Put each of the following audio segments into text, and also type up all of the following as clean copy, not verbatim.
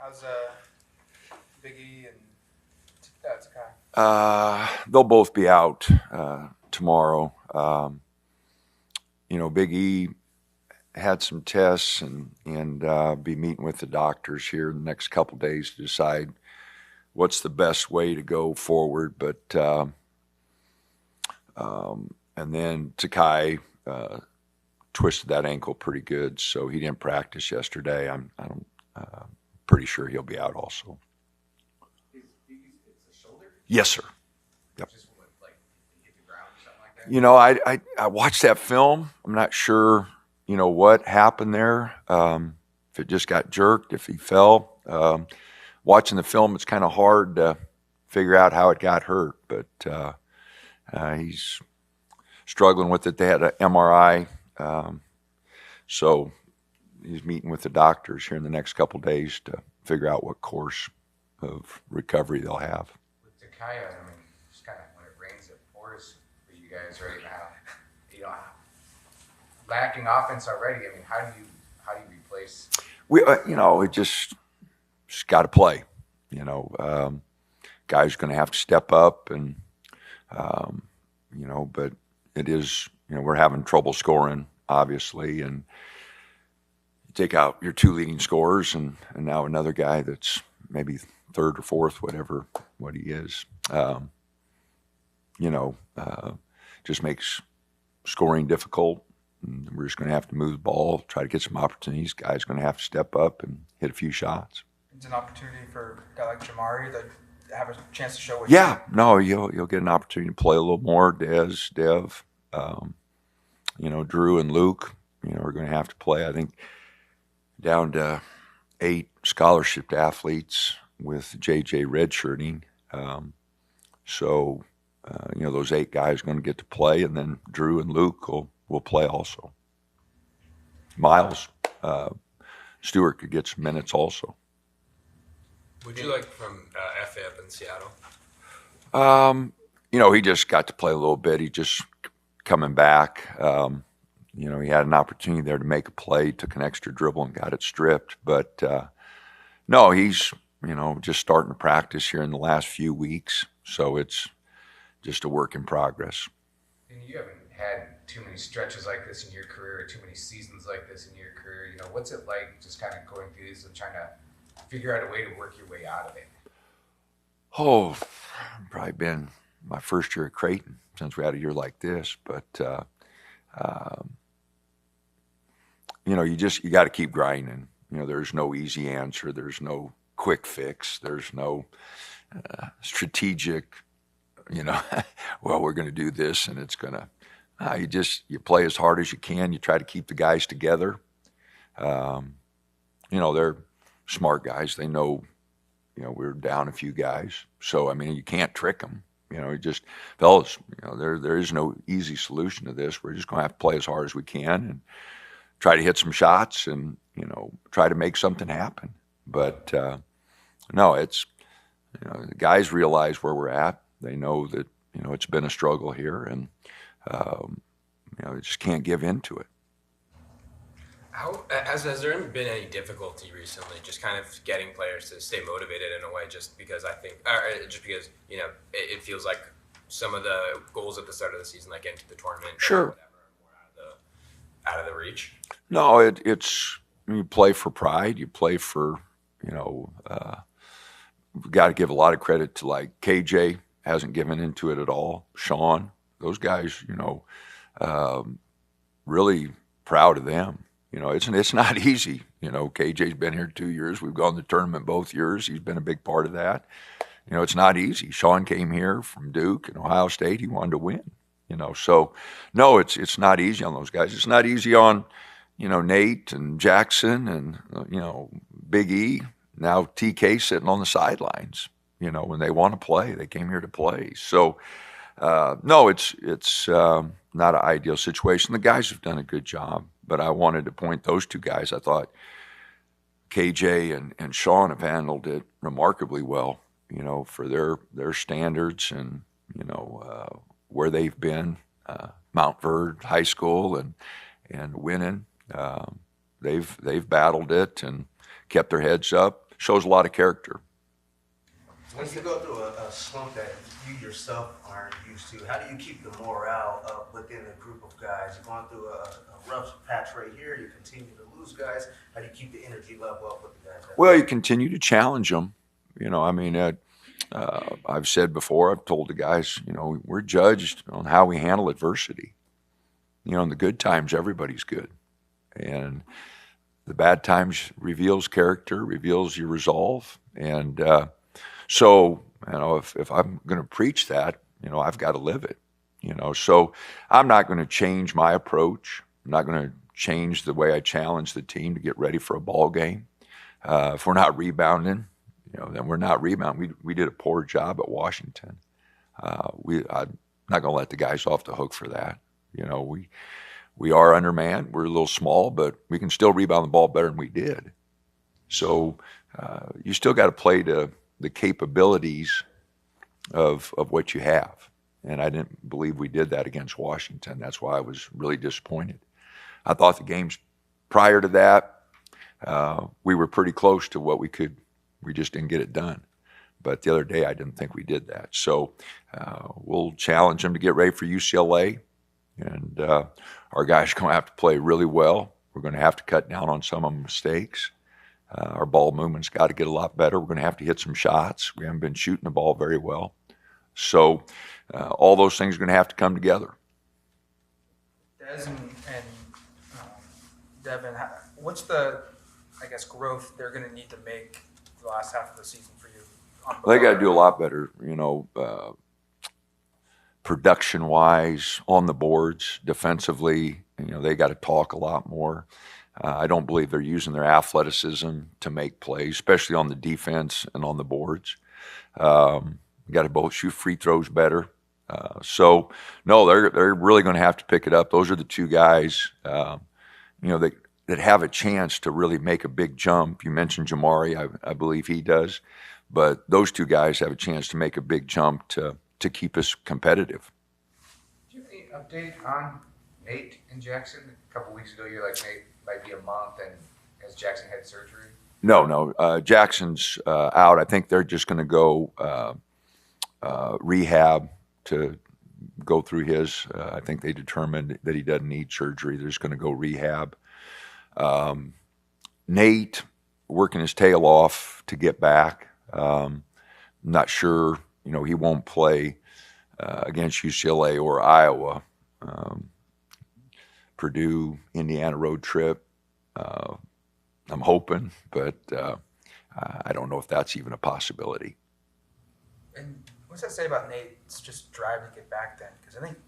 How's Big E and Takai? They'll both be out tomorrow. Big E had some tests and be meeting with the doctors here in the next couple days to decide what's the best way to go forward. But and then Takai twisted that ankle pretty good, so he didn't practice yesterday. I'm pretty sure he'll be out also. It's a shoulder? Yes, sir. Yep. Just like hit the ground or something like that? I watched that film. I'm not sure, what happened there. If it just got jerked, if he fell. Watching the film, it's kind of hard to figure out how it got hurt, but he's struggling with it. They had an MRI, so he's meeting with the doctors here in the next couple days to figure out what course of recovery they'll have. With Takaya, just kind of when it rains, it pours for you guys right now. Lacking offense already. How do you replace? We, it just got to play. Guys going to have to step up, and but it is. We're having trouble scoring, obviously, and you take out your two leading scorers, and now another guy that's maybe third or fourth, what he is. Just makes scoring difficult. And we're just going to have to move the ball, try to get some opportunities. Guys going to have to step up and hit a few shots. It's an opportunity for a guy like Jamari to have a chance to show what. Yeah, no, you'll get an opportunity to play a little more. Dev, Drew and Luke, are going to have to play. I think down to 8 scholarship athletes with JJ redshirting. Those 8 guys are going to get to play, and then Drew and Luke will play also. Miles Stewart could get some minutes also. Would you like from FA up in Seattle? He just got to play a little bit. He just coming back. He had an opportunity there to make a play, took an extra dribble and got it stripped. But no, he's just starting to practice here in the last few weeks. So it's just a work in progress. And you haven't had too many stretches like this in your career, or too many seasons like this in your career. What's it like just kind of going through this and trying to figure out a way to work your way out of it? Oh, probably been my first year at Creighton since we had a year like this. But, you got to keep grinding. There's no easy answer. There's no quick fix. There's no strategic, well, we're going to do this and it's going to, you play as hard as you can. You try to keep the guys together. They're smart guys. They know, we're down a few guys. So, you can't trick them. Fellas, there is no easy solution to this. We're just going to have to play as hard as we can and try to hit some shots and, try to make something happen. But, no, it's, the guys realize where we're at. They know that, it's been a struggle here, and, they just can't give in to it. Has there been any difficulty recently just kind of getting players to stay motivated in a way, just because it feels like some of the goals at the start of the season, like into the tournament, sure, or whatever, are more out of the reach? No, it's you play for pride. You play for, we've got to give a lot of credit to, like, KJ hasn't given into it at all. Sean, those guys, really proud of them. It's not easy. KJ's been here 2 years. We've gone to the tournament both years. He's been a big part of that. It's not easy. Sean came here from Duke and Ohio State. He wanted to win. So no, it's not easy on those guys. It's not easy on, Nate and Jackson and, Big E. Now TK sitting on the sidelines. When they want to play, they came here to play. So no, it's not an ideal situation. The guys have done a good job. But I wanted to point those 2 guys. I thought KJ and Sean have handled it remarkably well, for their standards and, where they've been, Mount Verde High School and winning. They've battled it and kept their heads up. shows a lot of character. When you go through a slump that you yourself aren't used to, how do you keep the morale up within a group of guys? You're going through a rough patch right here. You continue to lose guys. How do you keep the energy level up with the guys? Well, you continue to challenge them. I mean, I've said before, I've told the guys, we're judged on how we handle adversity. In the good times, everybody's good. And the bad times reveals character, reveals your resolve. And so, if I'm going to preach that, I've got to live it. So I'm not going to change my approach. I'm not going to change the way I challenge the team to get ready for a ball game. If we're not rebounding, then we're not rebounding. We did a poor job at Washington. I'm not going to let the guys off the hook for that. We are undermanned. We're a little small, but we can still rebound the ball better than we did. So you still got to play to the capabilities of what you have. And I didn't believe we did that against Washington. That's why I was really disappointed. I thought the games prior to that, we were pretty close to what we could. We just didn't get it done. But the other day, I didn't think we did that. So we'll challenge them to get ready for UCLA. And our guys are going to have to play really well. We're going to have to cut down on some of the mistakes. Our ball movement's got to get a lot better. We're going to have to hit some shots. We haven't been shooting the ball very well. So all those things are going to have to come together. Des and Devin, what's the, growth they're going to need to make the last half of the season for you? They got to do a lot better, production-wise, on the boards, defensively. They got to talk a lot more. I don't believe they're using their athleticism to make plays, especially on the defense and on the boards. Got to both shoot free throws better. So, no, they're really going to have to pick it up. Those are the two guys, that have a chance to really make a big jump. You mentioned Jamari. I believe he does. But those two guys have a chance to make a big jump to keep us competitive. Do you have any update on Nate and Jackson? A couple weeks ago, you're like, Nate might be a month, and has Jackson had surgery? No. Jackson's out. I think they're just going to go rehab to go through his. I think they determined that he doesn't need surgery. They're just going to go rehab. Nate working his tail off to get back. Not sure, he won't play against UCLA or Iowa. Purdue, Indiana road trip. I'm hoping, but I don't know if that's even a possibility. And what's that say about Nate's just drive to get back then? Because I think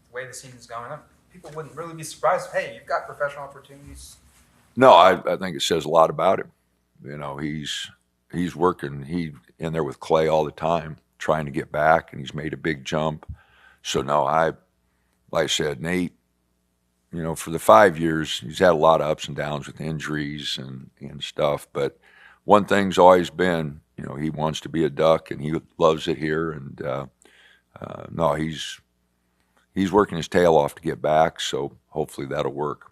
the way the season's going up, people wouldn't really be surprised. Hey, you've got professional opportunities. No, I think it says a lot about him. He's working. He's in there with Clay all the time, trying to get back, and he's made a big jump. So no, like I said, Nate, for the 5 years, he's had a lot of ups and downs with injuries and stuff. But one thing's always been, he wants to be a Duck, and he loves it here. And no, he's working his tail off to get back. So hopefully that'll work.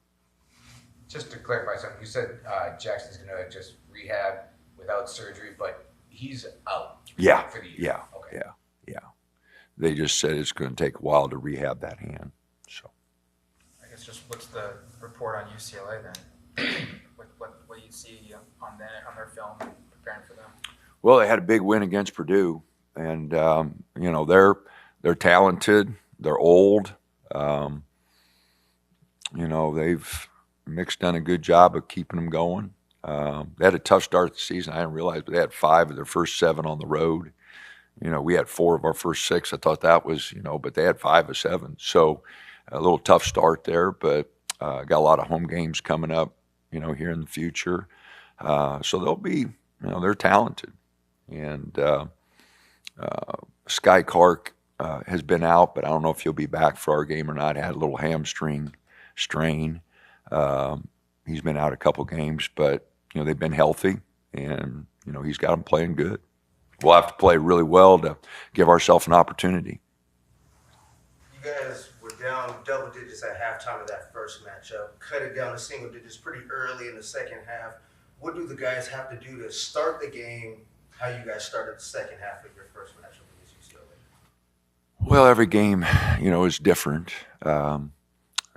Just to clarify something, you said Jackson's going to just rehab without surgery, but he's out. Yeah, for the year. yeah, Okay. yeah. They just said it's going to take a while to rehab that hand. So. I guess just what's the report on UCLA then? what do you see on their film preparing for them? Well, they had a big win against Purdue, and they're talented. They're old. They've Mick's done a good job of keeping them going. They had a tough start to the season. I didn't realize, but they had 5 of their first 7 on the road. We had 4 of our first 6. I thought that was, but they had 5 of 7. So a little tough start there, but got a lot of home games coming up, here in the future. So they'll be, they're talented. And Sky Clark has been out, but I don't know if he'll be back for our game or not. Had a little hamstring strain. He's been out a couple games, but they've been healthy, and he's got them playing good. We'll have to play really well to give ourselves an opportunity. You guys were down double digits at halftime of that first matchup, cut it down to single digits pretty early in the second half. what do the guys have to do to start the game how you guys started the second half of your first matchup against UCLA? Well, every game, is different.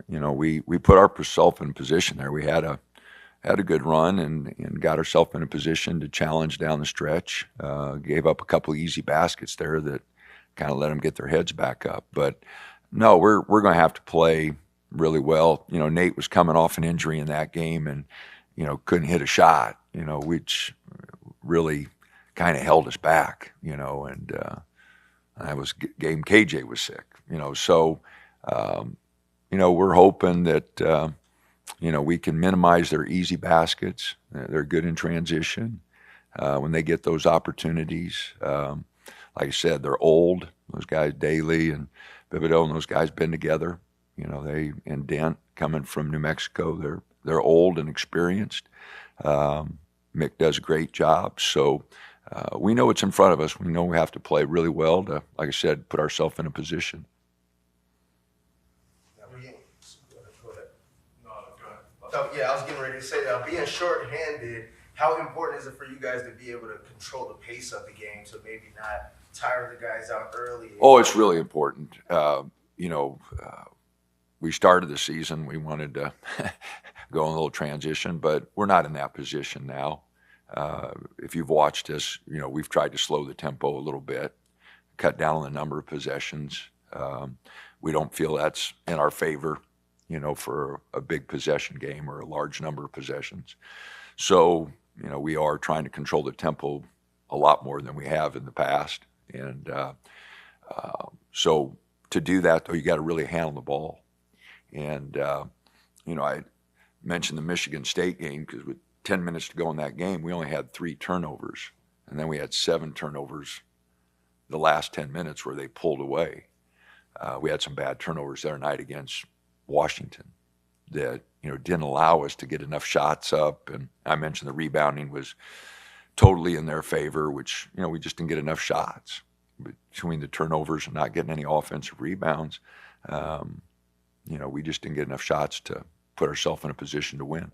We put ourselves in position there. We had a good run and got ourselves in a position to challenge down the stretch. Gave up a couple easy baskets there that kind of let them get their heads back up. But no, we're going to have to play really well. Nate was coming off an injury in that game and couldn't hit a shot. Which really kind of held us back. And that was game KJ was sick. So we're hoping that. We can minimize their easy baskets. They're good in transition. When they get those opportunities, like I said, they're old. Those guys, Daly and Bibido, and those guys been together. They and Dent coming from New Mexico. They're old and experienced. Mick does a great job. So we know what's in front of us. We know we have to play really well to, like I said, put ourselves in a position. Yeah, I was getting ready to say that. Being short-handed, how important is it for you guys to be able to control the pace of the game to maybe not tire the guys out early? Oh, it's really important. We started the season, we wanted to go in a little transition, but we're not in that position now. If you've watched us, we've tried to slow the tempo a little bit, cut down on the number of possessions. We don't feel that's in our favor. For a big possession game or a large number of possessions. So, we are trying to control the tempo a lot more than we have in the past. And so to do that, though, you got to really handle the ball. And, I mentioned the Michigan State game because with 10 minutes to go in that game, we only had 3 turnovers. And then we had 7 turnovers the last 10 minutes where they pulled away. We had some bad turnovers the other night against Washington that didn't allow us to get enough shots up, and I mentioned the rebounding was totally in their favor, which we just didn't get enough shots between the turnovers and not getting any offensive rebounds. We just didn't get enough shots to put ourselves in a position to win.